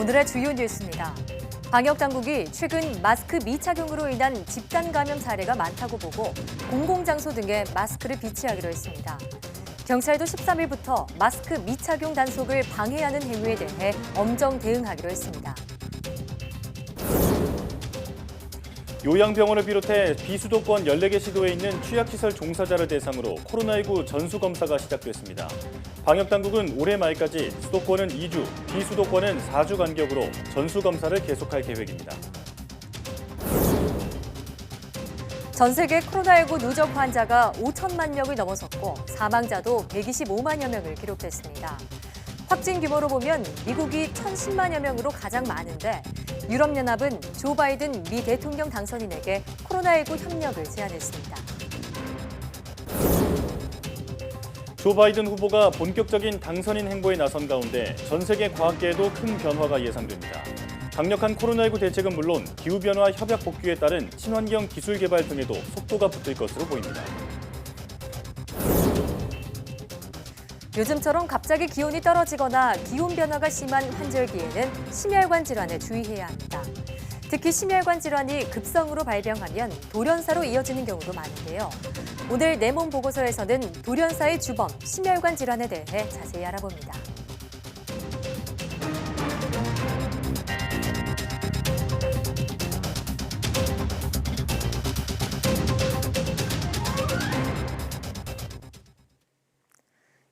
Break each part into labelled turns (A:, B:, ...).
A: 오늘의 주요 뉴스입니다. 방역당국이 최근 마스크 미착용으로 인한 집단 감염 사례가 많다고 보고 공공장소 등에 마스크를 비치하기로 했습니다. 경찰도 13일부터 마스크 미착용 단속을 방해하는 행위에 대해 엄정 대응하기로 했습니다.
B: 요양병원을 비롯해 비수도권 14개 시도에 있는 취약시설 종사자를 대상으로 코로나19 전수검사가 시작됐습니다. 방역당국은 올해 말까지 수도권은 2주, 비수도권은 4주 간격으로 전수검사를 계속할 계획입니다.
A: 전 세계 코로나19 누적 환자가 5천만 명을 넘어섰고 사망자도 125만여 명을 기록했습니다. 확진 규모로 보면 미국이 1,010만여 명으로 가장 많은데 유럽연합은 조 바이든 미 대통령 당선인에게 코로나19 협력을 제안했습니다.
B: 조 바이든 후보가 본격적인 당선인 행보에 나선 가운데 전 세계 과학계에도 큰 변화가 예상됩니다. 강력한 코로나19 대책은 물론 기후변화 협약 복귀에 따른 친환경 기술 개발 등에도 속도가 붙을 것으로 보입니다.
A: 요즘처럼 갑자기 기온이 떨어지거나 기온 변화가 심한 환절기에는 심혈관 질환에 주의해야 합니다. 특히 심혈관 질환이 급성으로 발병하면 돌연사로 이어지는 경우도 많은데요. 오늘 내 몸 보고서에서는 돌연사의 주범, 심혈관 질환에 대해 자세히 알아봅니다.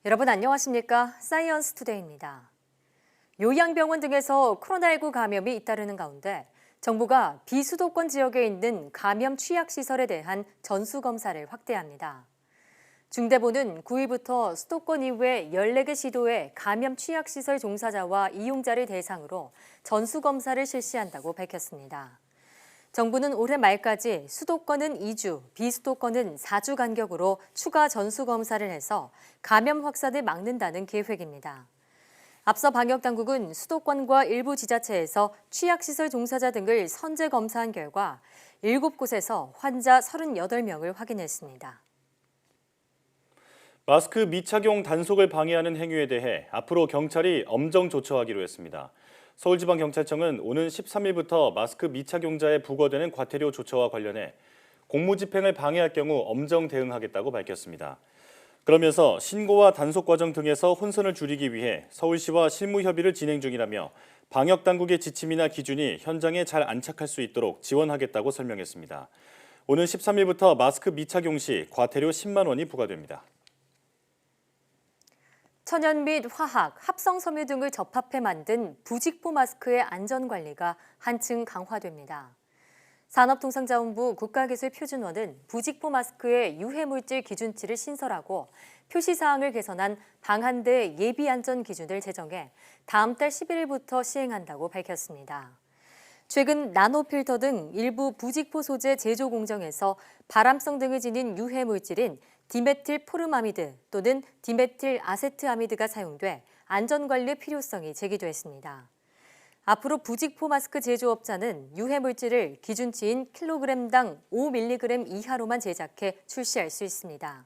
A: 여러분 안녕하십니까? 사이언스 투데이입니다. 요양병원 등에서 코로나19 감염이 잇따르는 가운데 정부가 비수도권 지역에 있는 감염 취약시설에 대한 전수검사를 확대합니다. 중대본은 9일부터 수도권 이외 14개 시도의 감염 취약시설 종사자와 이용자를 대상으로 전수검사를 실시한다고 밝혔습니다. 정부는 올해 말까지 수도권은 2주, 비수도권은 4주 간격으로 추가 전수검사를 해서 감염 확산을 막는다는 계획입니다. 앞서 방역당국은 수도권과 일부 지자체에서 취약시설 종사자 등을 선제 검사한 결과 7곳에서 환자 38명을 확인했습니다.
B: 마스크 미착용 단속을 방해하는 행위에 대해 앞으로 경찰이 엄정 조처하기로 했습니다. 서울지방경찰청은 오는 13일부터 마스크 미착용자에 부과되는 과태료 조처와 관련해 공무집행을 방해할 경우 엄정 대응하겠다고 밝혔습니다. 그러면서 신고와 단속 과정 등에서 혼선을 줄이기 위해 서울시와 실무 협의를 진행 중이라며 방역당국의 지침이나 기준이 현장에 잘 안착할 수 있도록 지원하겠다고 설명했습니다. 오는 13일부터 마스크 미착용 시 과태료 10만 원이 부과됩니다.
A: 천연 및 화학, 합성 섬유 등을 접합해 만든 부직포 마스크의 안전관리가 한층 강화됩니다. 산업통상자원부 국가기술표준원은 부직포 마스크의 유해물질 기준치를 신설하고 표시사항을 개선한 방한대 예비안전 기준을 제정해 다음 달 11일부터 시행한다고 밝혔습니다. 최근 나노필터 등 일부 부직포 소재 제조 공정에서 발암성 등을 지닌 유해물질인 디메틸 포름아미드 또는 디메틸 아세트아미드가 사용돼 안전관리의 필요성이 제기됐습니다. 앞으로 부직포 마스크 제조업자는 유해물질을 기준치인 킬로그램당 5mg 이하로만 제작해 출시할 수 있습니다.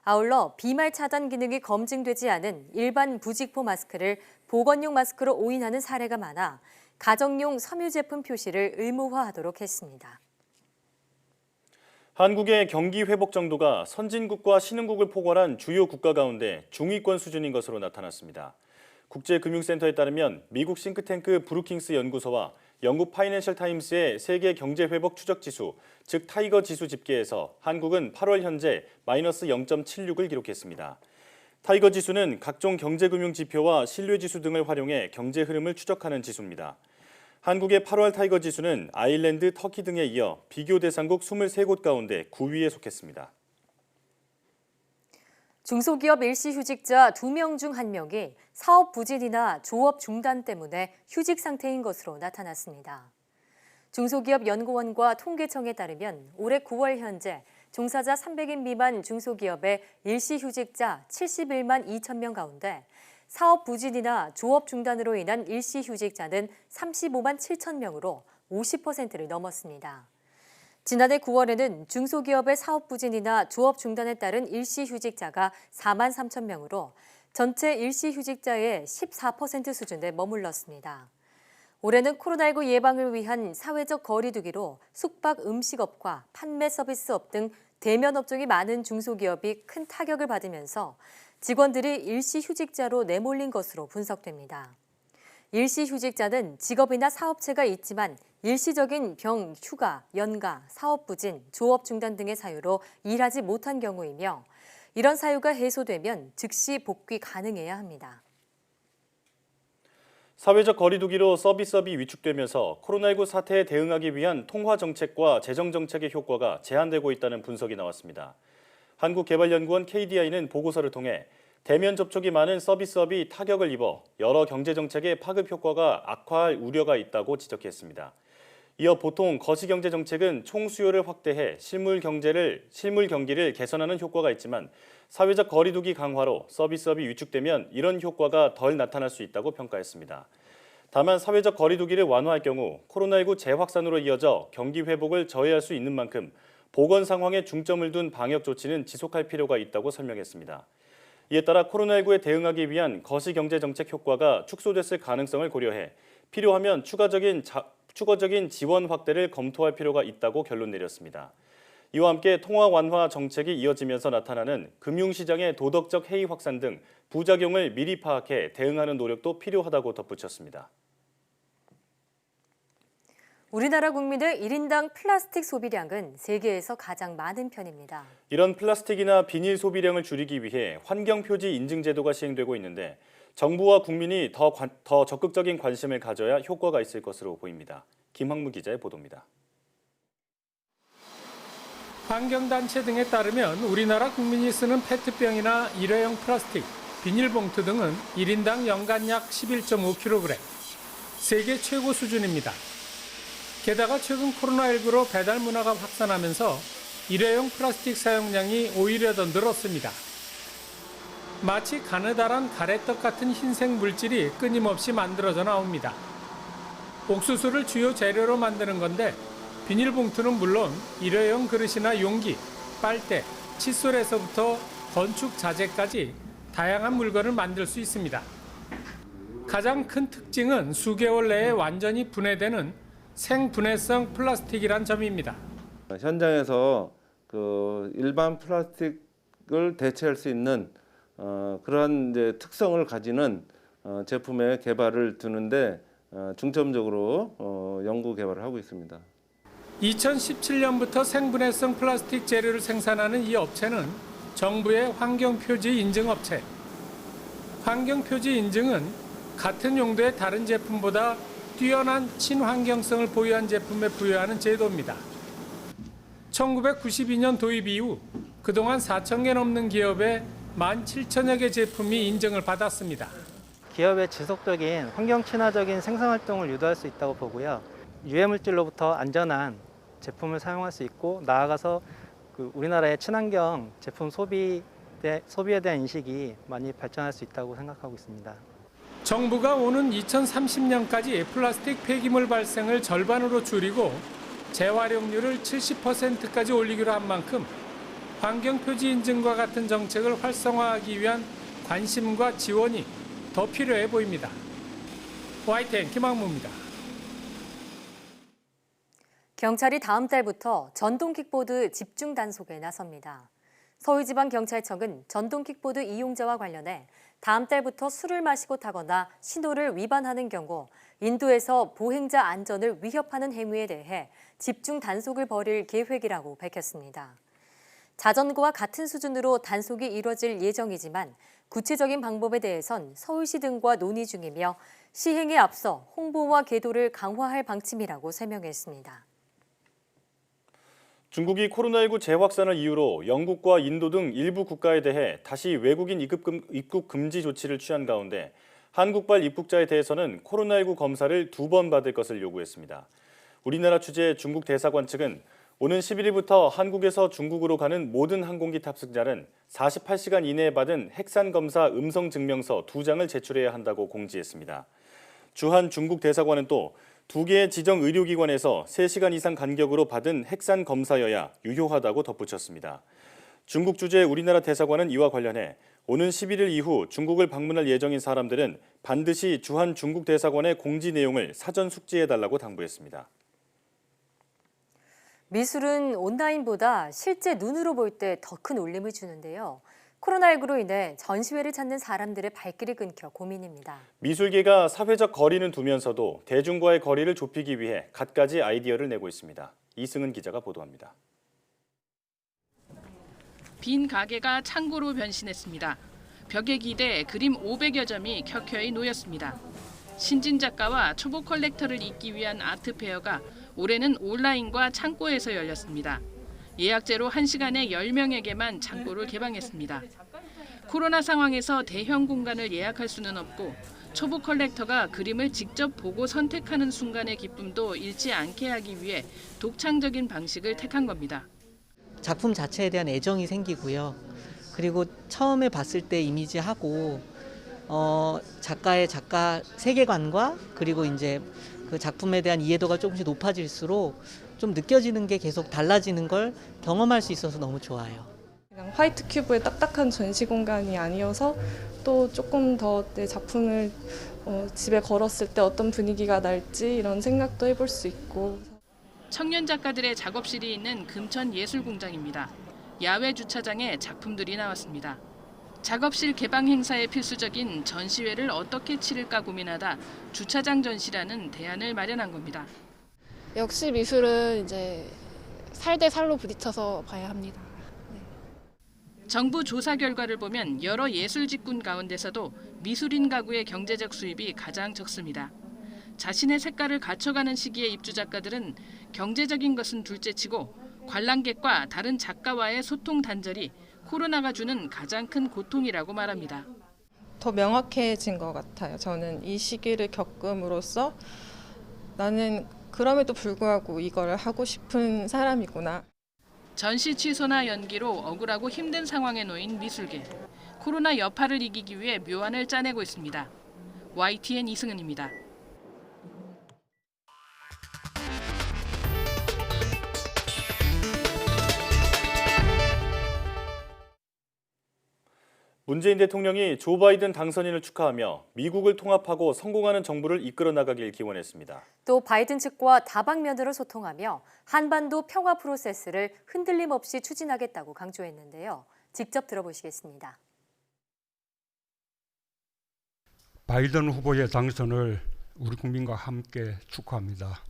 A: 아울러 비말 차단 기능이 검증되지 않은 일반 부직포 마스크를 보건용 마스크로 오인하는 사례가 많아 가정용 섬유 제품 표시를 의무화하도록 했습니다.
B: 한국의 경기 회복 정도가 선진국과 신흥국을 포괄한 주요 국가 가운데 중위권 수준인 것으로 나타났습니다. 국제금융센터에 따르면 미국 싱크탱크 브루킹스 연구소와 영국 파이낸셜 타임스의 세계 경제 회복 추적 지수, 즉 타이거 지수 집계에서 한국은 8월 현재 마이너스 0.76을 기록했습니다. 타이거 지수는 각종 경제금융 지표와 신뢰 지수 등을 활용해 경제 흐름을 추적하는 지수입니다. 한국의 8월 타이거 지수는 아일랜드, 터키 등에 이어 비교 대상국 23곳 가운데 9위에 속했습니다.
A: 중소기업 일시휴직자 2명 중 1명이 사업 부진이나 조업 중단 때문에 휴직 상태인 것으로 나타났습니다. 중소기업연구원과 통계청에 따르면 올해 9월 현재 종사자 300인 미만 중소기업의 일시휴직자 71만 2천 명 가운데 사업 부진이나 조업 중단으로 인한 일시휴직자는 35만 7천 명으로 50%를 넘었습니다. 지난해 9월에는 중소기업의 사업 부진이나 조업 중단에 따른 일시휴직자가 4만 3천 명으로 전체 일시휴직자의 14% 수준에 머물렀습니다. 올해는 코로나19 예방을 위한 사회적 거리 두기로 숙박 음식업과 판매 서비스업 등 대면 업종이 많은 중소기업이 큰 타격을 받으면서 직원들이 일시휴직자로 내몰린 것으로 분석됩니다. 일시휴직자는 직업이나 사업체가 있지만 일시적인 병, 휴가, 연가, 사업부진, 조업 중단 등의 사유로 일하지 못한 경우이며 이런 사유가 해소되면 즉시 복귀 가능해야 합니다.
B: 사회적 거리 두기로 서비스업이 위축되면서 코로나19 사태에 대응하기 위한 통화 정책과 재정 정책의 효과가 제한되고 있다는 분석이 나왔습니다. 한국개발연구원 KDI는 보고서를 통해 대면 접촉이 많은 서비스업이 타격을 입어 여러 경제 정책의 파급 효과가 악화할 우려가 있다고 지적했습니다. 이어 보통 거시경제 정책은 총 수요를 확대해 실물 경기를 개선하는 효과가 있지만 사회적 거리 두기 강화로 서비스업이 위축되면 이런 효과가 덜 나타날 수 있다고 평가했습니다. 다만 사회적 거리 두기를 완화할 경우 코로나19 재확산으로 이어져 경기 회복을 저해할 수 있는 만큼 보건 상황에 중점을 둔 방역 조치는 지속할 필요가 있다고 설명했습니다. 이에 따라 코로나19에 대응하기 위한 거시경제 정책 효과가 축소됐을 가능성을 고려해 필요하면 추가적인 지원 확대를 검토할 필요가 있다고 결론 내렸습니다. 이와 함께 통화 완화 정책이 이어지면서 나타나는 금융시장의 도덕적 해이 확산 등 부작용을 미리 파악해 대응하는 노력도 필요하다고 덧붙였습니다.
A: 우리나라 국민의 1인당 플라스틱 소비량은 세계에서 가장 많은 편입니다.
B: 이런 플라스틱이나 비닐 소비량을 줄이기 위해 환경표지 인증 제도가 시행되고 있는데 정부와 국민이 더 적극적인 관심을 가져야 효과가 있을 것으로 보입니다. 김학무 기자의 보도입니다.
C: 환경단체 등에 따르면 우리나라 국민이 쓰는 페트병이나 일회용 플라스틱, 비닐봉투 등은 1인당 연간 약 11.5kg, 세계 최고 수준입니다. 게다가 최근 코로나19로 배달 문화가 확산하면서 일회용 플라스틱 사용량이 오히려 더 늘었습니다. 마치 가느다란 가래떡 같은 흰색 물질이 끊임없이 만들어져 나옵니다. 옥수수를 주요 재료로 만드는 건데 비닐봉투는 물론 일회용 그릇이나 용기, 빨대, 칫솔에서부터 건축 자재까지 다양한 물건을 만들 수 있습니다. 가장 큰 특징은 수개월 내에 완전히 분해되는 생분해성 플라스틱이란 점입니다.
D: 현장에서 일반 플라스틱을 대체할 수 있는 그러한 특성을 가지는 제품의 개발을 두는데 중점적으로 연구 개발을 하고 있습니다.
C: 2017년부터 생분해성 플라스틱 재료를 생산하는 이 업체는 정부의 환경표지 인증업체. 환경표지 인증은 같은 용도의 다른 제품보다 뛰어난 친환경성을 보유한 제품에 부여하는 제도입니다. 1992년 도입 이후 그동안 4,000개 넘는 기업에 17,000여 개 제품이 인증을 받았습니다.
E: 기업의 지속적인 환경 친화적인 생산 활동을 유도할 수 있다고 보고요. 유해 물질로부터 안전한 제품을 사용할 수 있고 나아가서 우리나라의 친환경 제품 소비에 대한 인식이 많이 발전할 수 있다고 생각하고 있습니다.
C: 정부가 오는 2030년까지 플라스틱 폐기물 발생을 절반으로 줄이고 재활용률을 70%까지 올리기로 한 만큼 환경표지 인증과 같은 정책을 활성화하기 위한 관심과 지원이 더 필요해 보입니다. YTN 김학무입니다.
A: 경찰이 다음 달부터 전동킥보드 집중 단속에 나섭니다. 서울지방경찰청은 전동킥보드 이용자와 관련해 다음 달부터 술을 마시고 타거나 신호를 위반하는 경우 인도에서 보행자 안전을 위협하는 행위에 대해 집중 단속을 벌일 계획이라고 밝혔습니다. 자전거와 같은 수준으로 단속이 이뤄질 예정이지만 구체적인 방법에 대해선 서울시 등과 논의 중이며 시행에 앞서 홍보와 계도를 강화할 방침이라고 설명했습니다.
B: 중국이 코로나19 재확산을 이유로 영국과 인도 등 일부 국가에 대해 다시 외국인 입국 금지 조치를 취한 가운데 한국발 입국자에 대해서는 코로나19 검사를 2번 받을 것을 요구했습니다. 우리나라 취재 중국 대사관 측은 오는 11일부터 한국에서 중국으로 가는 모든 항공기 탑승자는 48시간 이내에 받은 핵산검사 음성증명서 2장을 제출해야 한다고 공지했습니다. 주한 중국 대사관은 또 2개의 지정 의료기관에서 3시간 이상 간격으로 받은 핵산 검사여야 유효하다고 덧붙였습니다. 중국 주재 우리나라 대사관은 이와 관련해 오는 11일 이후 중국을 방문할 예정인 사람들은 반드시 주한 중국 대사관의 공지 내용을 사전 숙지해달라고 당부했습니다.
A: 미술은 온라인보다 실제 눈으로 볼 때 더 큰 울림을 주는데요. 코로나19로 인해 전시회를 찾는 사람들의 발길이 끊겨 고민입니다.
B: 미술계가 사회적 거리는 두면서도 대중과의 거리를 좁히기 위해 갖가지 아이디어를 내고 있습니다. 이승은 기자가 보도합니다.
F: 빈 가게가 창고로 변신했습니다. 벽에 기대 그림 500여 점이 켜켜이 놓였습니다. 신진 작가와 초보 컬렉터를 잇기 위한 아트 페어가 올해는 온라인과 창고에서 열렸습니다. 예약제로 1시간에 10명에게만 창고를 개방했습니다. 코로나 상황에서 대형 공간을 예약할 수는 없고 초보 컬렉터가 그림을 직접 보고 선택하는 순간의 기쁨도 잃지 않게 하기 위해 독창적인 방식을 택한 겁니다.
G: 작품 자체에 대한 애정이 생기고요. 그리고 처음에 봤을 때 이미지하고 작가의 작가 세계관과 그리고 이제 그 작품에 대한 이해도가 조금씩 높아질수록 좀 느껴지는 게 계속 달라지는 걸 경험할 수 있어서 너무 좋아요.
H: 그냥 화이트 큐브의 딱딱한 전시 공간이 아니어서 또 조금 더 내 작품을 집에 걸었을 때 어떤 분위기가 날지 이런 생각도 해볼 수 있고.
F: 청년 작가들의 작업실이 있는 금천예술공장입니다. 야외 주차장에 작품들이 나왔습니다. 작업실 개방 행사에 필수적인 전시회를 어떻게 치를까 고민하다 주차장 전시라는 대안을 마련한 겁니다.
I: 역시 미술은 이제 살 대 살로 부딪혀서 봐야 합니다.
F: 정부 조사 결과를 보면 여러 예술 직군 가운데서도 미술인 가구의 경제적 수입이 가장 적습니다. 자신의 색깔을 갖춰가는 시기의 입주 작가들은 경제적인 것은 둘째치고 관람객과 다른 작가와의 소통 단절이 코로나가 주는 가장 큰 고통이라고 말합니다.
J: 더 명확해진 것 같아요. 저는 이 시기를 겪음으로써 나는 그럼에도 불구하고 이걸 하고 싶은 사람이구나.
F: 전시 취소나 연기로 억울하고 힘든 상황에 놓인 미술계. 코로나 여파를 이기기 위해 묘안을 짜내고 있습니다. YTN 이승은입니다.
B: 문재인 대통령이 조 바이든 당선인을 축하하며 미국을 통합하고 성공하는 정부를 이끌어 나가길 기원했습니다.
A: 또 바이든 측과 다방면으로 소통하며 한반도 평화 프로세스를 흔들림 없이 추진하겠다고 강조했는데요. 직접 들어보시겠습니다.
K: 바이든 후보의 당선을 우리 국민과 함께 축하합니다.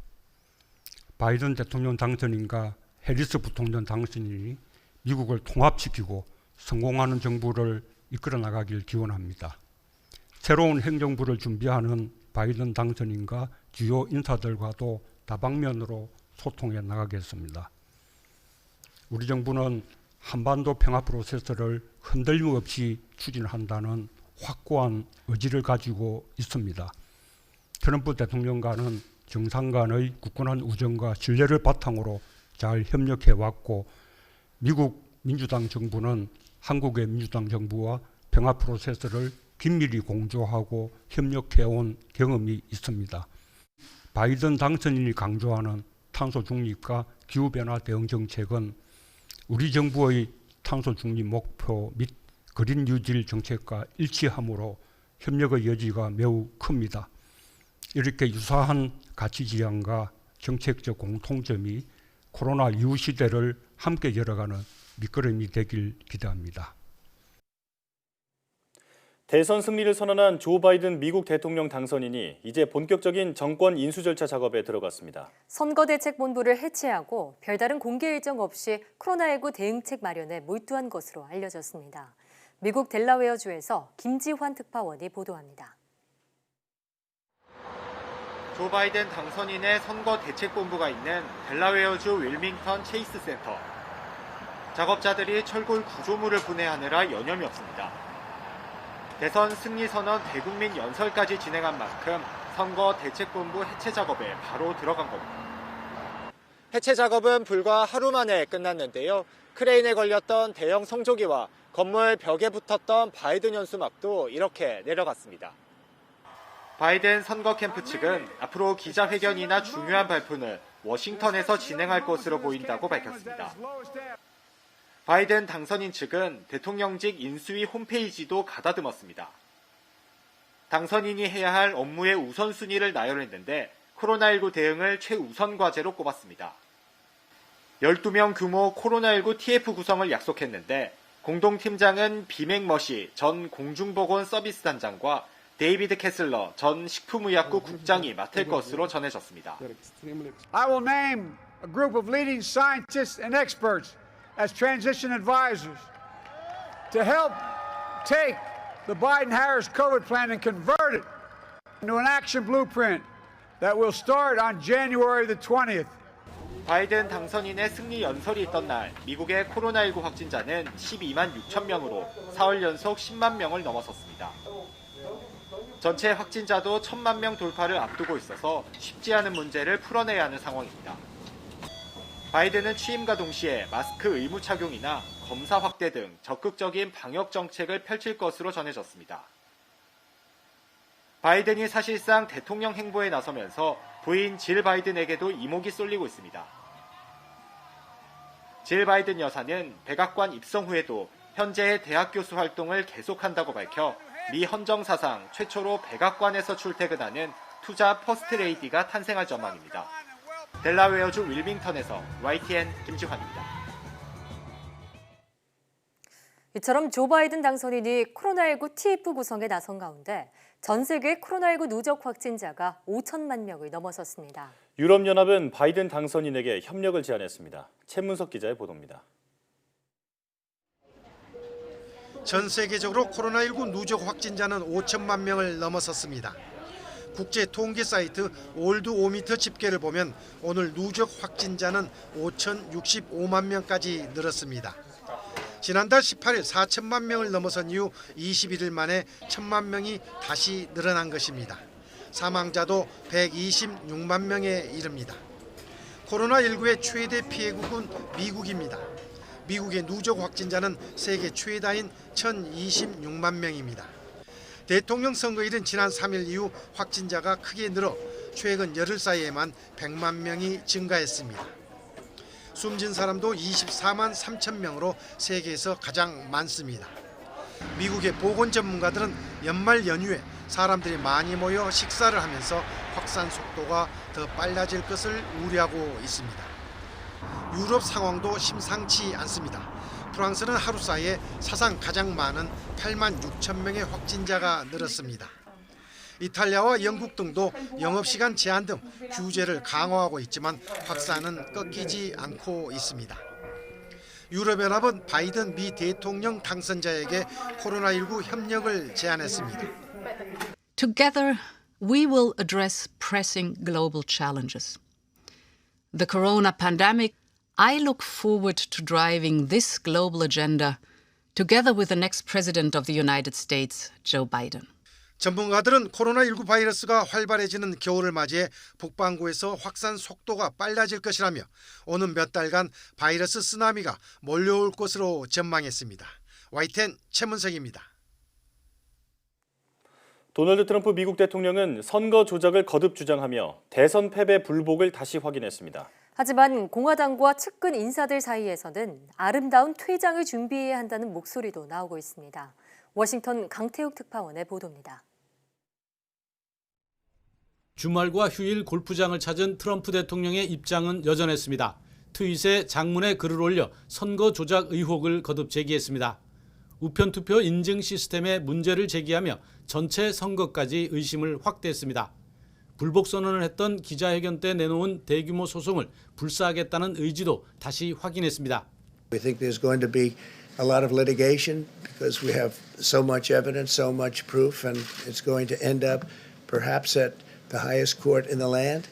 K: 바이든 대통령 당선인과 해리스 부통령 당선인이 미국을 통합시키고 성공하는 정부를 이끌어 나가길 기원합니다. 새로운 행정부를 준비하는 바이든 당선인과 주요 인사들과도 다방면으로 소통해 나가겠습니다. 우리 정부는 한반도 평화 프로세스를 흔들림 없이 추진한다는 확고한 의지를 가지고 있습니다. 트럼프 대통령과는 정상 간의 굳건한 우정과 신뢰를 바탕으로 잘 협력해 왔고 미국 민주당 정부는 한국의 민주당 정부와 평화 프로세스를 긴밀히 공조하고 협력해온 경험이 있습니다. 바이든 당선인이 강조하는 탄소 중립과 기후변화 대응 정책은 우리 정부의 탄소 중립 목표 및 그린 뉴딜 정책과 일치하므로 협력의 여지가 매우 큽니다. 이렇게 유사한 가치 지향과 정책적 공통점이 코로나 이후 시대를 함께 열어가는 밑거름이 되길 기대합니다.
B: 대선 승리를 선언한 조 바이든 미국 대통령 당선인이 이제 본격적인 정권 인수 절차 작업에 들어갔습니다.
A: 선거대책본부를 해체하고 별다른 공개 일정 없이 코로나19 대응책 마련에 몰두한 것으로 알려졌습니다. 미국 델라웨어주에서 김지환 특파원이 보도합니다.
L: 조 바이든 당선인의 선거대책본부가 있는 델라웨어주 윌밍턴 체이스 센터. 작업자들이 철골 구조물을 분해하느라 여념이 없습니다. 대선 승리 선언 대국민 연설까지 진행한 만큼 선거 대책본부 해체 작업에 바로 들어간 겁니다. 해체 작업은 불과 하루 만에 끝났는데요. 크레인에 걸렸던 대형 성조기와 건물 벽에 붙었던 바이든 연수막도 이렇게 내려갔습니다. 바이든 선거 캠프 측은 앞으로 기자회견이나 중요한 발표는 워싱턴에서 진행할 것으로 보인다고 밝혔습니다. 바이든 당선인 측은 대통령직 인수위 홈페이지도 가다듬었습니다. 당선인이 해야 할 업무의 우선순위를 나열했는데 코로나19 대응을 최우선 과제로 꼽았습니다. 12명 규모 코로나19 TF 구성을 약속했는데 공동팀장은 비맥머시 전 공중보건 서비스 단장과 데이비드 캐슬러 전 식품의약국 국장이 맡을 것으로 전해졌습니다.
M: I will name a group of leading scientists and experts as transition advisors to help take the Biden-Harris COVID plan and convert it into an action blueprint that will start on January the 20th.
L: 바이든 당선인의 승리 연설이 있던 날 미국의 코로나19 확진자는 12만 6천 명으로 4월 연속 10만 명을 넘어섰습니다. 전체 확진자도 1,000만 명 돌파를 앞두고 있어서 쉽지 않은 문제를 풀어내야 하는 상황입니다. 바이든은 취임과 동시에 마스크 의무 착용이나 검사 확대 등 적극적인 방역 정책을 펼칠 것으로 전해졌습니다. 바이든이 사실상 대통령 행보에 나서면서 부인 질 바이든에게도 이목이 쏠리고 있습니다. 질 바이든 여사는 백악관 입성 후에도 현재의 대학 교수 활동을 계속한다고 밝혀 미 헌정 사상 최초로 백악관에서 출퇴근하는 투자 퍼스트레이디가 탄생할 전망입니다. 델라웨어주 윌밍턴에서 YTN 김지환입니다.
A: 이처럼 조 바이든 당선인이 코로나19 TF 구성에 나선 가운데 전 세계 코로나19 누적 확진자가 5천만 명을 넘어섰습니다.
B: 유럽연합은 바이든 당선인에게 협력을 제안했습니다. 최문석 기자의 보도입니다.
N: 전 세계적으로 코로나19 누적 확진자는 5천만 명을 넘어섰습니다. 국제 통계 사이트 월드오미터 집계를 보면 오늘 누적 확진자는 5,065만 명까지 늘었습니다. 지난달 18일 4천만 명을 넘어선 이후 21일 만에 1,000만 명이 다시 늘어난 것입니다. 사망자도 126만 명에 이릅니다. 코로나19의 최대 피해국은 미국입니다. 미국의 누적 확진자는 세계 최다인 1,026만 명입니다. 대통령 선거일은 지난 3일 이후 확진자가 크게 늘어 최근 열흘 사이에만 100만 명이 증가했습니다. 숨진 사람도 24만 3천 명으로 세계에서 가장 많습니다. 미국의 보건 전문가들은 연말 연휴에 사람들이 많이 모여 식사를 하면서 확산 속도가 더 빨라질 것을 우려하고 있습니다. 유럽 상황도 심상치 않습니다. 프랑스는 하루 사이에 사상 가장 많은 8만 6천 명의 확진자가 늘었습니다. 이탈리아와 영국 등도 영업시간 제한 등 규제를 강화하고 있지만 확산은 꺾이지 않고 있습니다. 유럽연합은 바이든 미 대통령 당선자에게 코로나19 협력을 제안했습니다.
O: Together, we will address pressing global challenges. The corona pandemic, I look forward to driving this global agenda together with the next president of the United States, Joe Biden.
N: 전문가들은 코로나19 바이러스가 활발해지는 겨울을 맞이해 북반구에서 확산 속도가 빨라질 것이라며 오는 몇 달간 바이러스 쓰나미가 몰려올 것으로 전망했습니다. YTN 최문석입니다.
B: 도널드 트럼프 미국 대통령은 선거 조작을 거듭 주장하며 대선 패배 불복을 다시 확인했습니다.
A: 하지만 공화당과 측근 인사들 사이에서는 아름다운 퇴장을 준비해야 한다는 목소리도 나오고 있습니다. 워싱턴 강태욱 특파원의 보도입니다.
P: 주말과 휴일 골프장을 찾은 트럼프 대통령의 입장은 여전했습니다. 트윗에 장문의 글을 올려 선거 조작 의혹을 거듭 제기했습니다. 우편투표 인증 시스템에 문제를 제기하며 전체 선거까지 의심을 확대했습니다. 불복 선언을 했던 기자회견 때 내놓은 대규모 소송을 불사하겠다는 의지도 다시 확인했습니다.
Q: We think there's going to be a lot of litigation because we have so much evidence, so much proof, and it's going to end up perhaps at the highest court in the land.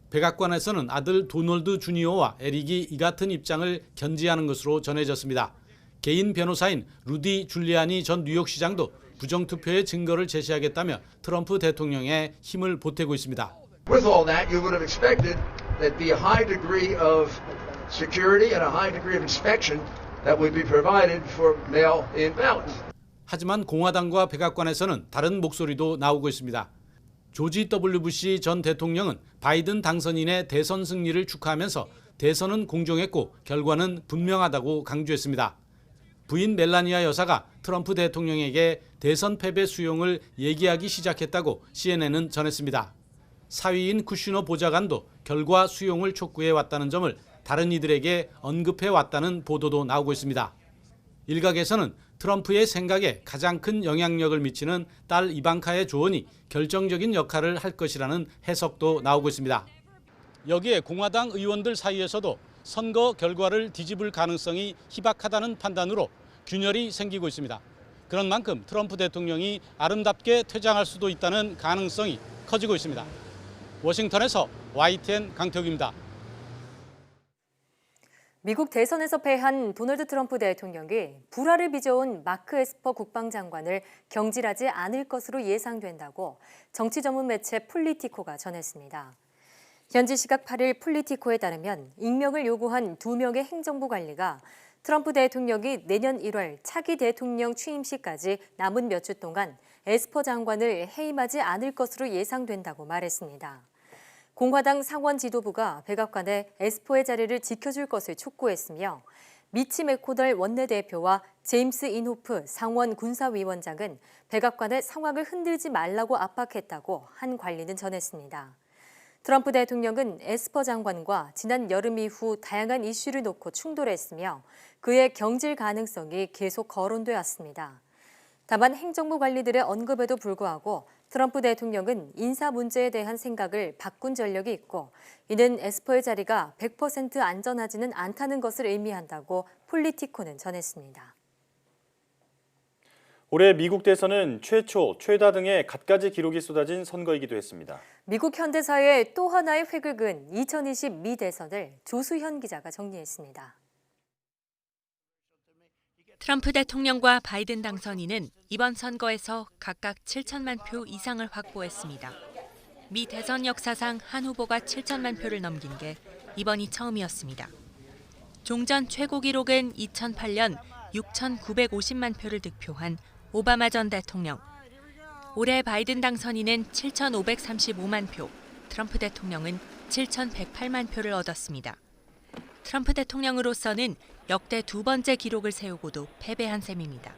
P: 백악관에서는 아들 도널드 주니어와 에릭이 이 같은 입장을 견지하는 것으로 전해졌습니다. 개인 변호사인 루디 줄리아니 전 뉴욕시장도 부정투표의 증거를 제시하겠다며 트럼프 대통령에 힘을 보태고 있습니다.
R: With all that, you would have expected that be a high degree of security and a high degree of inspection that would be provided for mail-in ballots.
P: 하지만 공화당과 백악관에서는 다른 목소리도 나오고 있습니다. 조지 W. 부시 전 대통령은 바이든 당선인의 대선 승리를 축하하면서 대선은 공정했고 결과는 분명하다고 강조했습니다. 부인 멜라니아 여사가 트럼프 대통령에게 대선 패배 수용을 얘기하기 시작했다고 CNN은 전했습니다. 사위인 쿠슈너 보좌관도 결과 수용을 촉구해 왔다는 점을 다른 이들에게 언급해 왔다는 보도도 나오고 있습니다. 일각에서는 트럼프의 생각에 가장 큰 영향력을 미치는 딸 이방카의 조언이 결정적인 역할을 할 것이라는 해석도 나오고 있습니다. 여기에 공화당 의원들 사이에서도 선거 결과를 뒤집을 가능성이 희박하다는 판단으로 균열이 생기고 있습니다. 그런 만큼 트럼프 대통령이 아름답게 퇴장할 수도 있다는 가능성이 커지고 있습니다. 워싱턴에서 YTN 강태욱입니다.
A: 미국 대선에서 패한 도널드 트럼프 대통령이 불화를 빚어온 마크 에스퍼 국방장관을 경질하지 않을 것으로 예상된다고 정치 전문 매체 폴리티코가 전했습니다. 현지 시각 8일 폴리티코에 따르면 임명을 요구한 2명의 행정부 관리가 트럼프 대통령이 내년 1월 차기 대통령 취임시까지 남은 몇 주 동안 에스퍼 장관을 해임하지 않을 것으로 예상된다고 말했습니다. 공화당 상원 지도부가 백악관에 에스퍼의 자리를 지켜줄 것을 촉구했으며 미치 맥코널 원내대표와 제임스 인호프 상원 군사위원장은 백악관의 상황을 흔들지 말라고 압박했다고 한 관리는 전했습니다. 트럼프 대통령은 에스퍼 장관과 지난 여름 이후 다양한 이슈를 놓고 충돌했으며 그의 경질 가능성이 계속 거론돼 왔습니다. 다만 행정부 관리들의 언급에도 불구하고 트럼프 대통령은 인사 문제에 대한 생각을 바꾼 전력이 있고 이는 에스퍼의 자리가 100% 안전하지는 않다는 것을 의미한다고 폴리티코는 전했습니다.
B: 올해 미국 대선은 최초, 최다 등의 갖가지 기록이 쏟아진 선거이기도 했습니다.
A: 미국 현대사의 또 하나의 획을 그은 2020 미 대선을 조수현 기자가 정리했습니다.
S: 트럼프 대통령과 바이든 당선인은 이번 선거에서 각각 7천만 표 이상을 확보했습니다. 미 대선 역사상 한 후보가 7천만 표를 넘긴 게 이번이 처음이었습니다. 종전 최고 기록은 2008년 6,950만 표를 득표한 오바마 전 대통령. 올해 바이든 당선인은 7,535만 표, 트럼프 대통령은 7,108만 표를 얻었습니다. 트럼프 대통령으로서는 역대 두 번째 기록을 세우고도 패배한 셈입니다.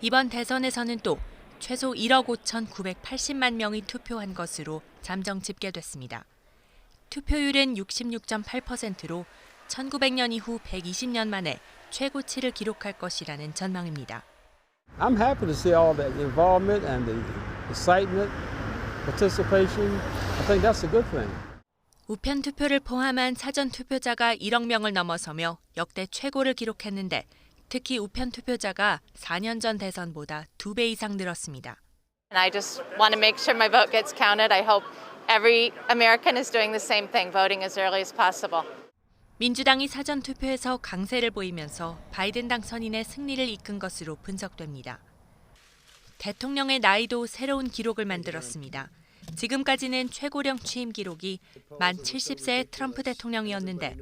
S: 이번 대선에서는 또 최소 1억 5,980만 명이 투표한 것으로 잠정 집계됐습니다. 투표율은 66.8%로 1900년 이후 120년 만에 최고치를 기록할 것이라는 전망입니다.
T: I'm happy to see all the involvement and the excitement, participation. I think that's a good thing.
S: 우편 투표를 포함한 사전 투표자가 1억 명을 넘어서며 역대 최고를 기록했는데 특히 우편 투표자가 4년 전 대선보다 2배 이상 늘었습니다.
U: And I just want to make sure my vote gets counted. I hope every American is doing the same thing, voting as early as possible.
S: 민주당이 사전 투표에서 강세를 보이면서 바이든 당선인의 승리를 이끈 것으로 분석됩니다. 대통령의 나이도 새로운 기록을 만들었습니다. 지금까지는 최고령 취임 기록이 만 70세의 트럼프 대통령이었는데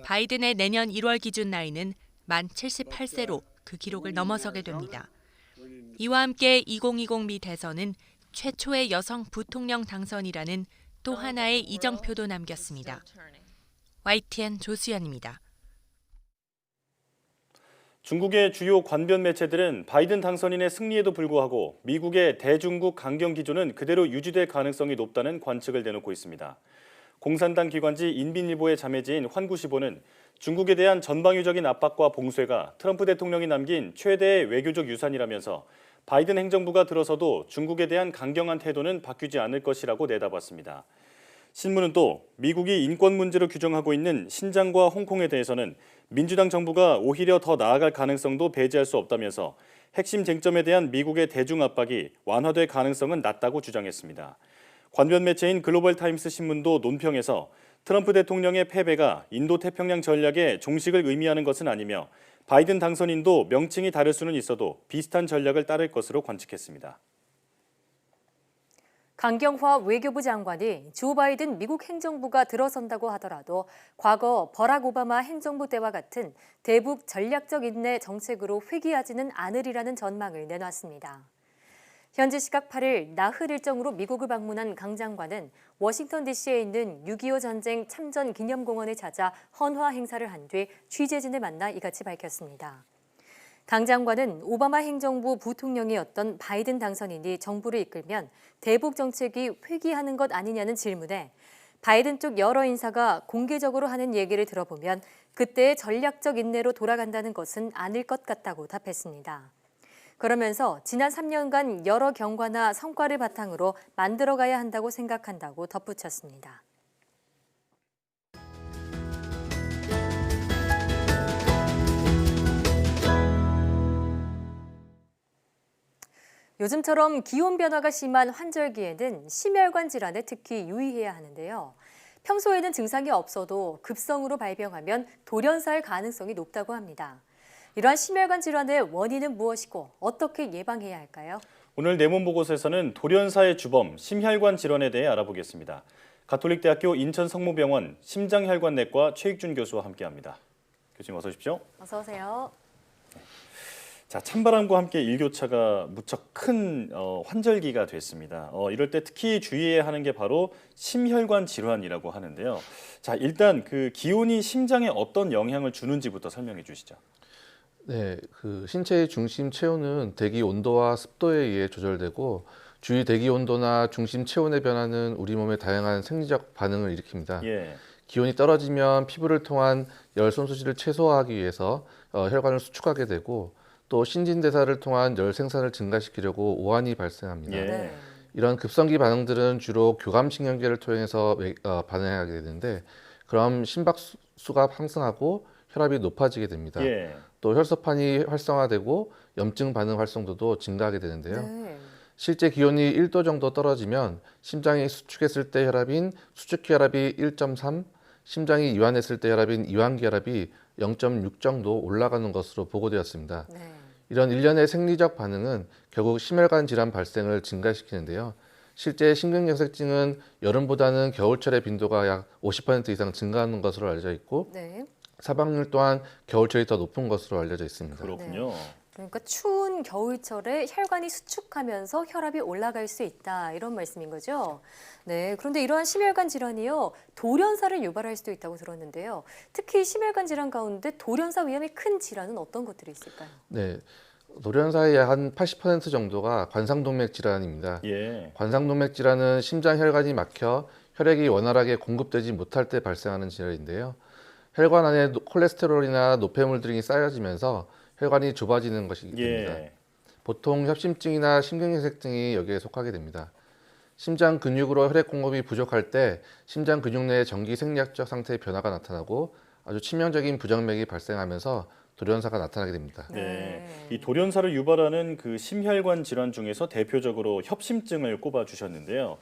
S: 바이든의 내년 1월 기준 나이는 만 78세로 그 기록을 넘어서게 됩니다. 이와 함께 2020 미 대선은 최초의 여성 부통령 당선이라는 또 하나의 이정표도 남겼습니다. YTN 조수연입니다.
B: 중국의 주요 관변 매체들은 바이든 당선인의 승리에도 불구하고 미국의 대중국 강경 기조는 그대로 유지될 가능성이 높다는 관측을 내놓고 있습니다. 공산당 기관지 인민일보의 자매지인 환구시보는 중국에 대한 전방위적인 압박과 봉쇄가 트럼프 대통령이 남긴 최대의 외교적 유산이라면서 바이든 행정부가 들어서도 중국에 대한 강경한 태도는 바뀌지 않을 것이라고 내다봤습니다. 신문은 또 미국이 인권 문제로 규정하고 있는 신장과 홍콩에 대해서는 민주당 정부가 오히려 더 나아갈 가능성도 배제할 수 없다면서 핵심 쟁점에 대한 미국의 대중 압박이 완화될 가능성은 낮다고 주장했습니다. 관변 매체인 글로벌 타임스 신문도 논평에서 트럼프 대통령의 패배가 인도태평양 전략의 종식을 의미하는 것은 아니며 바이든 당선인도 명칭이 다를 수는 있어도 비슷한 전략을 따를 것으로 관측했습니다.
A: 강경화 외교부 장관이 조 바이든 미국 행정부가 들어선다고 하더라도 과거 버락 오바마 행정부 때와 같은 대북 전략적 인내 정책으로 회귀하지는 않으리라는 전망을 내놨습니다. 현지 시각 8일 나흘 일정으로 미국을 방문한 강 장관은 워싱턴 DC에 있는 6.25 전쟁 참전 기념공원을 찾아 헌화 행사를 한 뒤 취재진을 만나 이같이 밝혔습니다. 강 장관은 오바마 행정부 부통령이었던 바이든 당선인이 정부를 이끌면 대북 정책이 회귀하는 것 아니냐는 질문에 바이든 쪽 여러 인사가 공개적으로 하는 얘기를 들어보면 그때의 전략적 인내로 돌아간다는 것은 아닐 것 같다고 답했습니다. 그러면서 지난 3년간 여러 경과나 성과를 바탕으로 만들어가야 한다고 생각한다고 덧붙였습니다. 요즘처럼 기온 변화가 심한 환절기에는 심혈관 질환에 특히 유의해야 하는데요. 평소에는 증상이 없어도 급성으로 발병하면 돌연사할 가능성이 높다고 합니다. 이러한 심혈관 질환의 원인은 무엇이고 어떻게 예방해야 할까요?
B: 오늘 내문보고서에서는 돌연사의 주범 심혈관 질환에 대해 알아보겠습니다. 가톨릭대학교 인천성모병원 심장혈관내과 최익준 교수와 함께합니다. 교수님 어서 오십시오.
A: 어서 오세요.
B: 자, 찬바람과 함께 일교차가 무척 큰 환절기가 됐습니다. 이럴 때 특히 주의해야 하는 게 바로 심혈관 질환이라고 하는데요. 자, 일단 그 기온이 심장에 어떤 영향을 주는지부터 설명해 주시죠.
D: 네, 그 신체의 중심 체온은 대기 온도와 습도에 의해 조절되고 주위 대기 온도나 중심 체온의 변화는 우리 몸에 다양한 생리적 반응을 일으킵니다.
B: 예.
D: 기온이 떨어지면 피부를 통한 열 손수질을 최소화하기 위해서 혈관을 수축하게 되고 또 신진대사를 통한 열 생산을 증가시키려고 오한이 발생합니다.
B: 예.
D: 이런 급성기 반응들은 주로 교감신경계를 통해서 반응하게 되는데 그럼 심박수가 상승하고 혈압이 높아지게 됩니다.
B: 예.
D: 또 혈소판이 활성화되고 염증 반응 활성도도 증가하게 되는데요.
A: 네.
D: 실제 기온이 1도 정도 떨어지면 심장이 수축했을 때 혈압인 수축기 혈압이 1.3, 심장이 이완했을 때 혈압인 이완기 혈압이 0.6 정도 올라가는 것으로 보고되었습니다.
A: 네.
D: 이런 일련의 생리적 반응은 결국 심혈관 질환 발생을 증가시키는데요. 실제 심근경색증은 여름보다는 겨울철의 빈도가 약 50% 이상 증가하는 것으로 알려져 있고
A: 네.
D: 사망률 또한 겨울철이 더 높은 것으로 알려져 있습니다.
B: 그렇군요.
A: 그러니까 추운 겨울철에 혈관이 수축하면서 혈압이 올라갈 수 있다 이런 말씀인 거죠. 네, 그런데 이러한 심혈관 질환이요 돌연사를 유발할 수도 있다고 들었는데요. 특히 심혈관 질환 가운데 돌연사 위험이 큰 질환은 어떤 것들이 있을까요?
D: 네, 돌연사의 약 한 80% 정도가 관상동맥 질환입니다.
B: 예.
D: 관상동맥 질환은 심장 혈관이 막혀 혈액이 원활하게 공급되지 못할 때 발생하는 질환인데요. 혈관 안에 콜레스테롤이나 노폐물 등이 쌓여지면서 혈관이 좁아지는 것이 됩니다.
B: 예.
D: 보통 협심증이나 심근경색 등이 여기에 속하게 됩니다. 심장 근육으로 혈액 공급이 부족할 때 심장 근육 내의 전기 생리학적 상태의 변화가 나타나고 아주 치명적인 부정맥이 발생하면서 돌연사가 나타나게 됩니다.
B: 네, 이 돌연사를 유발하는 그 심혈관 질환 중에서 대표적으로 협심증을 꼽아 주셨는데요.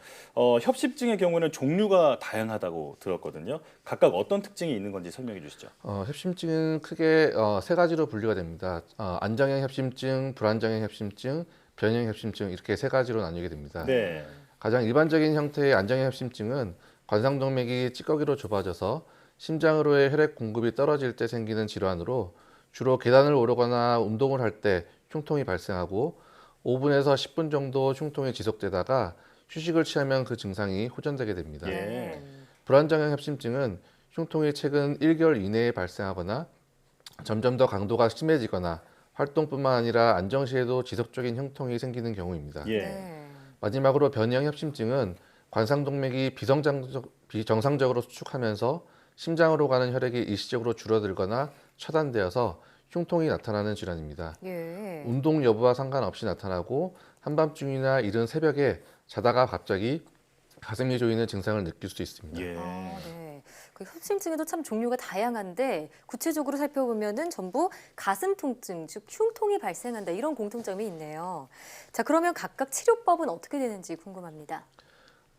B: 협심증의 경우는 종류가 다양하다고 들었거든요. 각각 어떤 특징이 있는 건지 설명해 주시죠.
D: 협심증은 크게 세 가지로 분류가 됩니다. 안정형 협심증, 불안정형 협심증, 변형 협심증 이렇게 세 가지로 나뉘게 됩니다.
B: 네.
D: 가장 일반적인 형태의 안정형 협심증은 관상동맥이 찌꺼기로 좁아져서 심장으로의 혈액 공급이 떨어질 때 생기는 질환으로 주로 계단을 오르거나 운동을 할 때 흉통이 발생하고 5분에서 10분 정도 흉통이 지속되다가 휴식을 취하면 그 증상이 호전되게 됩니다.
B: 예.
D: 불안정형 협심증은 흉통이 최근 1개월 이내에 발생하거나 점점 더 강도가 심해지거나 활동뿐만 아니라 안정 시에도 지속적인 흉통이 생기는 경우입니다.
B: 예.
D: 마지막으로 변형 협심증은 관상동맥이 비정상적으로 수축하면서 심장으로 가는 혈액이 일시적으로 줄어들거나 차단되어서 흉통이 나타나는 질환입니다.
A: 예.
D: 운동 여부와 상관없이 나타나고 한밤중이나 이른 새벽에 자다가 갑자기 가슴이 조이는 증상을 느낄 수 있습니다.
B: 예.
A: 네. 그 협심증에도 참 종류가 다양한데 구체적으로 살펴보면은 전부 가슴 통증, 즉 흉통이 발생한다 이런 공통점이 있네요. 자, 그러면 각각 치료법은 어떻게 되는지 궁금합니다.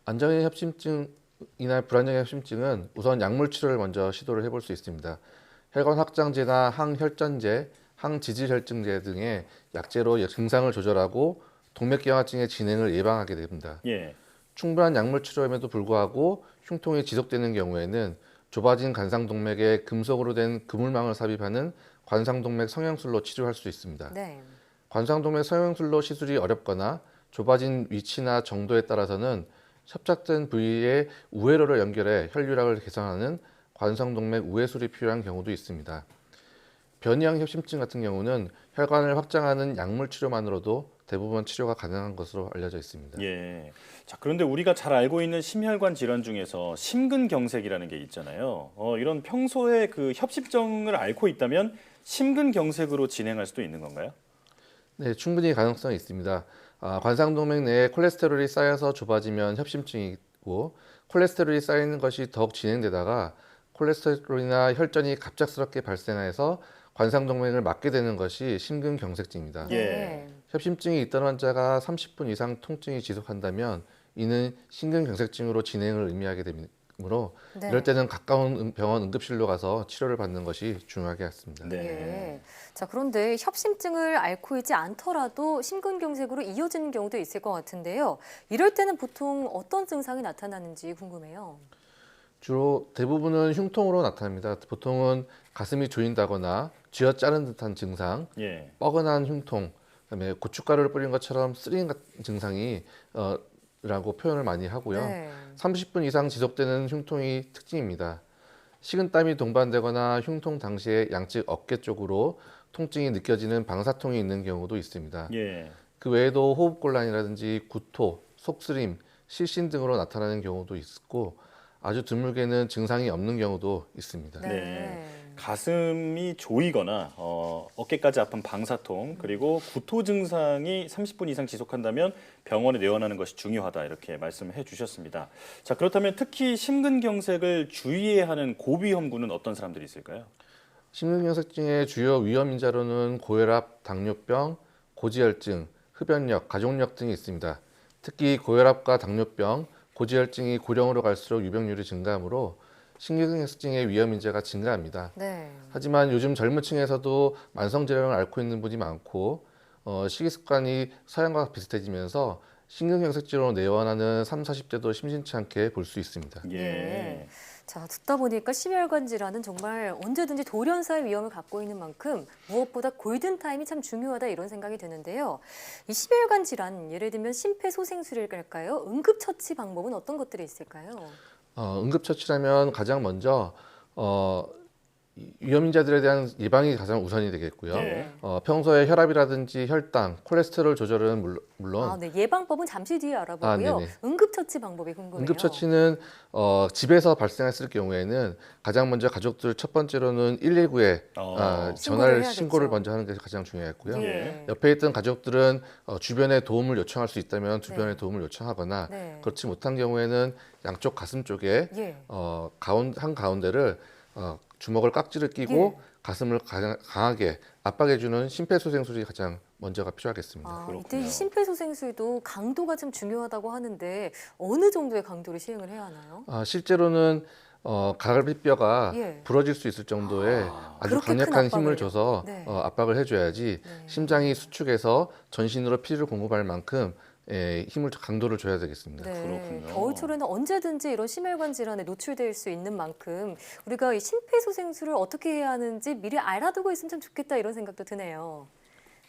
D: 안정형 협심증이나 불안정형 협심증은 우선 약물 치료를 먼저 시도를 해볼 수 있습니다. 혈관 확장제나 항혈전제, 항지질혈증제 등의 약제로 증상을 조절하고 동맥경화증의 진행을 예방하게 됩니다.
B: 예.
D: 충분한 약물 치료임에도 불구하고 흉통이 지속되는 경우에는 좁아진 관상동맥에 금속으로 된 그물망을 삽입하는 관상동맥 성형술로 치료할 수 있습니다.
A: 네.
D: 관상동맥 성형술로 시술이 어렵거나 좁아진 위치나 정도에 따라서는 협착된 부위에 우회로를 연결해 혈류량을 개선하는 관상동맥 우회술이 필요한 경우도 있습니다. 변이형 협심증 같은 경우는 혈관을 확장하는 약물 치료만으로도 대부분 치료가 가능한 것으로 알려져 있습니다.
B: 예. 자, 그런데 우리가 잘 알고 있는 심혈관 질환 중에서 심근경색이라는 게 있잖아요. 이런 평소에 그 협심증을 앓고 있다면 심근경색으로 진행할 수도 있는 건가요?
D: 네, 충분히 가능성이 있습니다. 관상동맥 내에 콜레스테롤이 쌓여서 좁아지면 협심증이고, 콜레스테롤이 쌓이는 것이 더욱 진행되다가 콜레스테롤이나 혈전이 갑작스럽게 발생해서 관상동맥을 막게 되는 것이 심근경색증입니다.
B: 예.
D: 협심증이 있던 환자가 30분 이상 통증이 지속한다면 이는 심근경색증으로 진행을 의미하게 되므로
A: 네.
D: 이럴 때는 가까운 병원 응급실로 가서 치료를 받는 것이 중요하겠습니다.
A: 예. 자, 그런데 협심증을 앓고 있지 않더라도 심근경색으로 이어지는 경우도 있을 것 같은데요. 이럴 때는 보통 어떤 증상이 나타나는지 궁금해요.
D: 주로 대부분은 흉통으로 나타납니다. 보통은 가슴이 조인다거나 쥐어짜는 듯한 증상,
B: 예.
D: 뻐근한 흉통, 그다음에 고춧가루를 뿌린 것처럼 쓰림 같은 증상이 라고 표현을 많이 하고요.
A: 네.
D: 30분 이상 지속되는 흉통이 특징입니다. 식은땀이 동반되거나 흉통 당시에 양측 어깨 쪽으로 통증이 느껴지는 방사통이 있는 경우도 있습니다.
B: 예.
D: 그 외에도 호흡곤란이라든지 구토, 속쓰림, 실신 등으로 나타나는 경우도 있고 아주 드물게는 증상이 없는 경우도 있습니다.
B: 네. 가슴이 조이거나 어깨까지 아픈 방사통 그리고 구토 증상이 30분 이상 지속한다면 병원에 내원하는 것이 중요하다 이렇게 말씀해 주셨습니다. 자, 그렇다면 특히 심근경색을 주의해야 하는 고위험군은 어떤 사람들이 있을까요?
D: 심근경색증의 주요 위험 인자로는 고혈압, 당뇨병, 고지혈증, 흡연력, 가족력 등이 있습니다. 특히 고혈압과 당뇨병, 고지혈증이 고령으로 갈수록 유병률이 증가하므로 심근경색증의 위험 인자가 증가합니다.
A: 네.
D: 하지만 요즘 젊은 층에서도 만성질환을 앓고 있는 분이 많고 식이습관이 서양과 비슷해지면서 심근경색증으로 내원하는 30, 40대도 심심치 않게 볼 수 있습니다.
A: 예. 자, 듣다 보니까 심혈관 질환은 정말 언제든지 돌연사의 위험을 갖고 있는 만큼 무엇보다 골든타임이 참 중요하다 이런 생각이 드는데요. 이 심혈관 질환, 예를 들면 심폐소생술일까요? 응급처치 방법은 어떤 것들이 있을까요?
D: 응급처치라면 가장 먼저 위험인자들에 대한 예방이 가장 우선이 되겠고요.
A: 네.
D: 평소에 혈압이라든지 혈당, 콜레스테롤 조절은 물론
A: 네, 예방법은 잠시 뒤에 알아보고요.
D: 네네.
A: 응급처치 방법이 궁금해요.
D: 응급처치는 집에서 발생했을 경우에는 가장 먼저 가족들 첫 번째로는 119에 신고를 먼저 하는 게 가장 중요했고요.
A: 예.
D: 옆에 있던 가족들은 주변에 도움을 요청할 수 있다면 주변에
A: 네.
D: 도움을 요청하거나
A: 네.
D: 그렇지 못한 경우에는 양쪽 가슴 쪽에
A: 예.
D: 한 가운데를 주먹을 깍지를 끼고 가슴을 강하게 압박해주는 심폐소생술이 가장 먼저가 필요하겠습니다.
A: 이때 이 심폐소생술도 강도가 좀 중요하다고 하는데 어느 정도의 강도로 시행을 해야 하나요?
D: 실제로는 갈비뼈가
A: 예.
D: 부러질 수 있을 정도의 아주
A: 그렇게 큰
D: 강력한 힘을
A: 압박을요?
D: 줘서
A: 네.
D: 압박을 해줘야지 심장이 수축해서 전신으로 피를 공급할 만큼 강도를 줘야 되겠습니다.
A: 네, 겨울철에는 언제든지 이런 심혈관 질환에 노출될 수 있는 만큼 우리가 이 심폐소생술을 어떻게 해야 하는지 미리 알아두고 있으면 참 좋겠다 이런 생각도 드네요.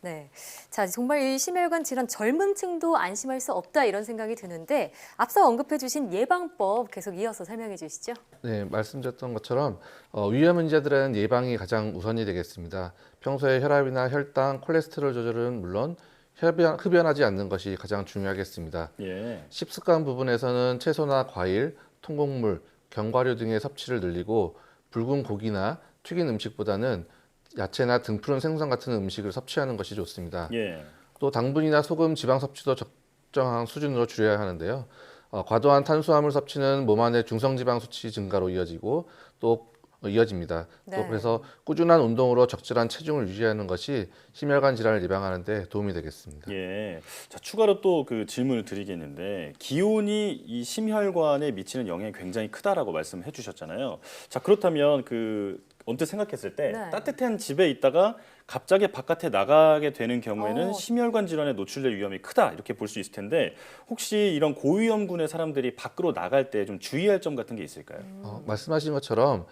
A: 네, 자 정말 이 심혈관 질환 젊은 층도 안심할 수 없다 이런 생각이 드는데 앞서 언급해 주신 예방법 계속 이어서 설명해 주시죠.
D: 네, 말씀드렸던 것처럼 위험 인자들은 예방이 가장 우선이 되겠습니다. 평소에 혈압이나 혈당, 콜레스테롤 조절은 물론 흡연하지 않는 것이 가장 중요하겠습니다.
B: 예.
D: 식습관 부분에서는 채소나 과일, 통곡물, 견과류 등의 섭취를 늘리고 붉은 고기나 튀긴 음식보다는 야채나 등푸른 생선 같은 음식을 섭취하는 것이 좋습니다.
B: 예.
D: 또 당분이나 소금, 지방 섭취도 적정한 수준으로 줄여야 하는데요. 과도한 탄수화물 섭취는 몸 안의 중성지방 수치 증가로 이어집니다.
A: 네.
D: 또 그래서 꾸준한 운동으로 적절한 체중을 유지하는 것이 심혈관 질환을 예방하는 데 도움이 되겠습니다.
B: 예. 자, 추가로 또 그 질문을 드리겠는데 기온이 이 심혈관에 미치는 영향이 굉장히 크다라고 말씀해 주셨잖아요. 자, 그렇다면 언뜻 생각했을 때 따뜻한 집에 있다가 갑자기 바깥에 나가게 되는 경우에는 심혈관 질환에 노출될 위험이 크다 이렇게 볼 수 있을 텐데 혹시 이런 고위험군의 사람들이 밖으로 나갈 때 좀 주의할 점 같은 게 있을까요?
D: 말씀하신 것처럼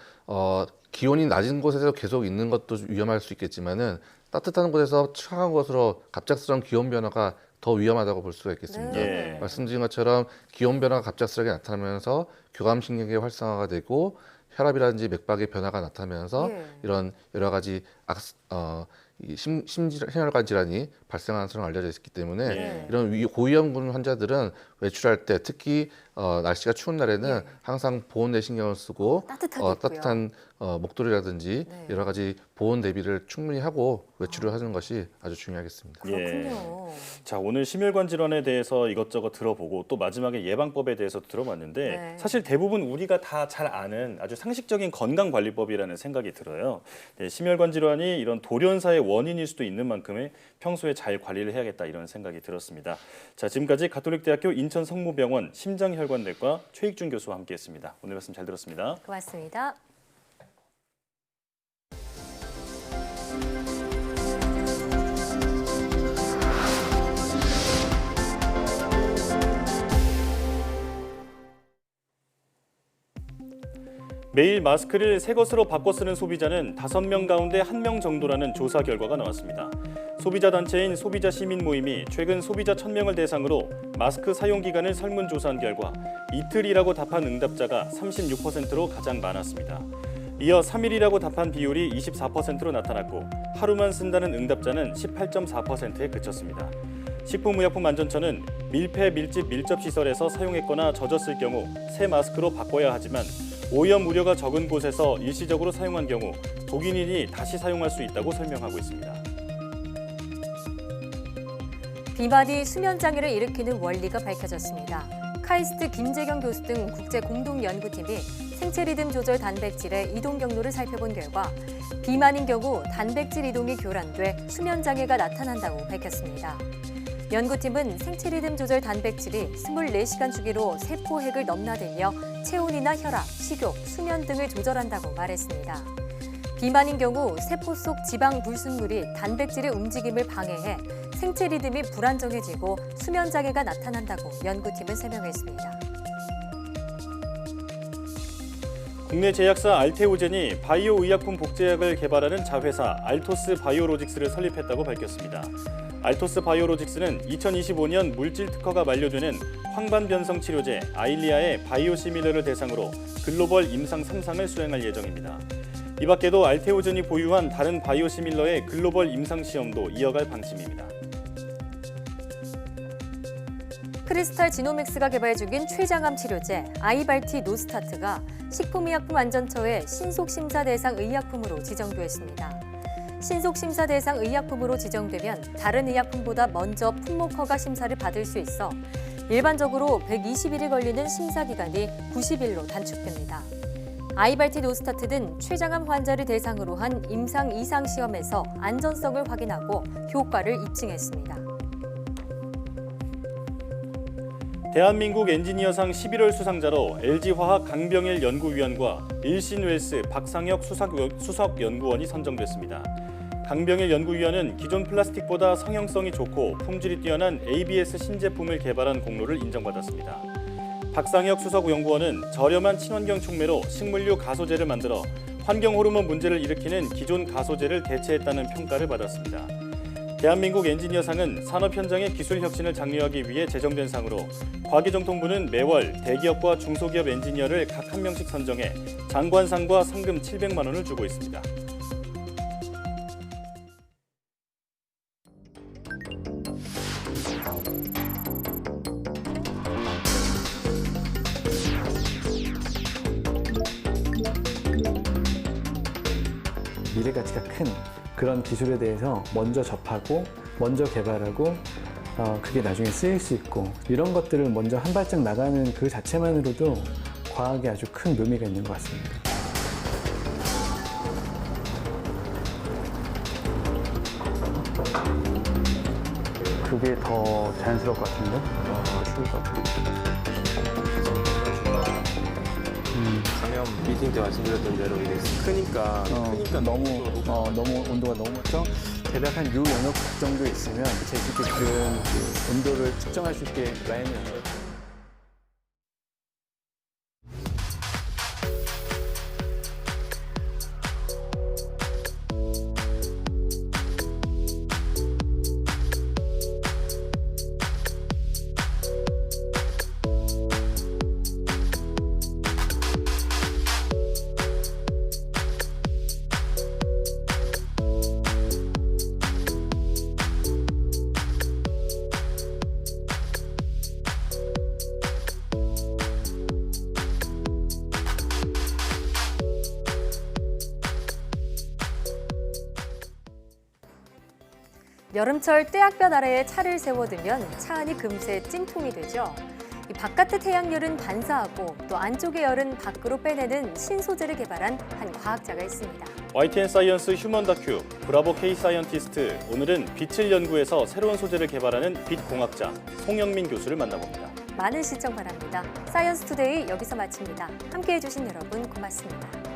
D: 기온이 낮은 곳에서 계속 있는 것도 위험할 수 있겠지만은 따뜻한 곳에서 차가운 곳으로 갑작스러운 기온 변화가 더 위험하다고 볼 수가 있겠습니다.
B: 네.
D: 말씀드린 것처럼 기온 변화가 갑작스럽게 나타나면서 교감신경계 활성화가 되고 혈압이라든지 맥박의 변화가 나타나면서
A: 예.
D: 이런 여러 가지 심혈관 질환이 발생하는 것으로 알려져 있기 때문에
A: 네.
D: 이런 고위험군 환자들은 외출할 때 특히 날씨가 추운 날에는 항상 보온내 신경을 쓰고 따뜻한 목도리라든지
A: 네.
D: 여러 가지 보온 대비를 충분히 하고 외출을 하는 것이 아주 중요하겠습니다.
A: 그렇군요.
B: 자, 오늘 심혈관 질환에 대해서 이것저것 들어보고 또 마지막에 예방법에 대해서 들어봤는데
A: 네.
B: 사실 대부분 우리가 다 잘 아는 아주 상식적인 건강관리법이라는 생각이 들어요. 네, 심혈관 질환이 이런 돌연사의 원인일 수도 있는 만큼의 평소에 잘 관리를 해야겠다 이런 생각이 들었습니다. 자, 지금까지 가톨릭대학교 인천성모병원 심장혈관내과 최익준 교수와 함께했습니다. 오늘 말씀 잘 들었습니다.
A: 고맙습니다.
B: 매일 마스크를 새 것으로 바꿔 쓰는 소비자는 5명 가운데 1명 정도라는 조사 결과가 나왔습니다. 소비자 단체인 소비자 시민 모임이 최근 소비자 1,000명을 대상으로 마스크 사용 기간을 설문조사한 결과 이틀이라고 답한 응답자가 36%로 가장 많았습니다. 이어 3일이라고 답한 비율이 24%로 나타났고 하루만 쓴다는 응답자는 18.4%에 그쳤습니다. 식품의약품안전처는 밀폐, 밀집, 밀접시설에서 사용했거나 젖었을 경우 새 마스크로 바꿔야 하지만 오염 우려가 적은 곳에서 일시적으로 사용한 경우 독일인이 다시 사용할 수 있다고 설명하고 있습니다.
A: 비만이 수면장애를 일으키는 원리가 밝혀졌습니다. 카이스트 김재경 교수 등 국제 공동연구팀이 생체 리듬 조절 단백질의 이동 경로를 살펴본 결과 비만인 경우 단백질 이동이 교란돼 수면장애가 나타난다고 밝혔습니다. 연구팀은 생체 리듬 조절 단백질이 24시간 주기로 세포핵을 넘나들며 체온이나 혈압, 식욕, 수면 등을 조절한다고 말했습니다. 비만인 경우 세포 속 지방 불순물이 단백질의 움직임을 방해해 생체 리듬이 불안정해지고 수면 장애가 나타난다고 연구팀은 설명했습니다.
B: 국내 제약사 알테오젠이 바이오 의약품 복제약을 개발하는 자회사 알토스 바이오로직스를 설립했다고 밝혔습니다. 알토스 바이오로직스는 2025년 물질 특허가 만료되는 황반 변성 치료제 아일리아의 바이오시밀러를 대상으로 글로벌 임상 3상을 수행할 예정입니다. 이 밖에도 알테오젠이 보유한 다른 바이오시밀러의 글로벌 임상 시험도 이어갈 방침입니다.
A: 크리스탈 지노믹스가 개발 중인 췌장암 치료제 아이발티 노스타트가 식품의약품안전처의 신속심사 대상 의약품으로 지정됐습니다. 신속심사 대상 의약품으로 지정되면 다른 의약품보다 먼저 품목허가 심사를 받을 수 있어 일반적으로 120일이 걸리는 심사 기간이 90일로 단축됩니다. 아이발티 노스타트는 췌장암 환자를 대상으로 한 임상 2상 시험에서 안전성을 확인하고 효과를 입증했습니다.
B: 대한민국 엔지니어상 11월 수상자로 LG화학 강병일 연구위원과 일신웰스 박상혁 수석연구원이 선정됐습니다. 강병일 연구위원은 기존 플라스틱보다 성형성이 좋고 품질이 뛰어난 ABS 신제품을 개발한 공로를 인정받았습니다. 박상혁 수석연구원은 저렴한 친환경 촉매로 식물류 가소제를 만들어 환경 호르몬 문제를 일으키는 기존 가소제를 대체했다는 평가를 받았습니다. 대한민국 엔지니어상은 산업 현장의 기술 혁신을 장려하기 위해 제정된 상으로 과기정통부는 매월 대기업과 중소기업 엔지니어를 각 한 명씩 선정해 장관상과 상금 700만 원을 주고 있습니다.
E: 미래 가치가 큰 그런 기술에 대해서 먼저 접하고 먼저 개발하고 그게 나중에 쓰일 수 있고 이런 것들을 먼저 한 발짝 나가는 그 자체만으로도 과학에 아주 큰 묘미가 있는 것 같습니다. 그게 더 자연스러울 것 같은데? 추울 것 같은데.
V: 감염 미팅 때 말씀드렸던 대로 이게 크니까
E: 너무 온도가 너무 죠 대략 한 6연억 정도 있으면 제시게끔 온도를 측정할 수 있게 라인을
A: 여름철 떼약볕 아래에 차를 세워두면 차 안이 금세 찜통이 되죠. 이 바깥의 태양열은 반사하고 또 안쪽의 열은 밖으로 빼내는 신소재를 개발한 한 과학자가 있습니다.
B: YTN 사이언스 휴먼 다큐 브라보 K 사이언티스트. 오늘은 빛을 연구해서 새로운 소재를 개발하는 빛공학자 송영민 교수를 만나봅니다.
A: 많은 시청 바랍니다. 사이언스 투데이 여기서 마칩니다. 함께해 주신 여러분 고맙습니다.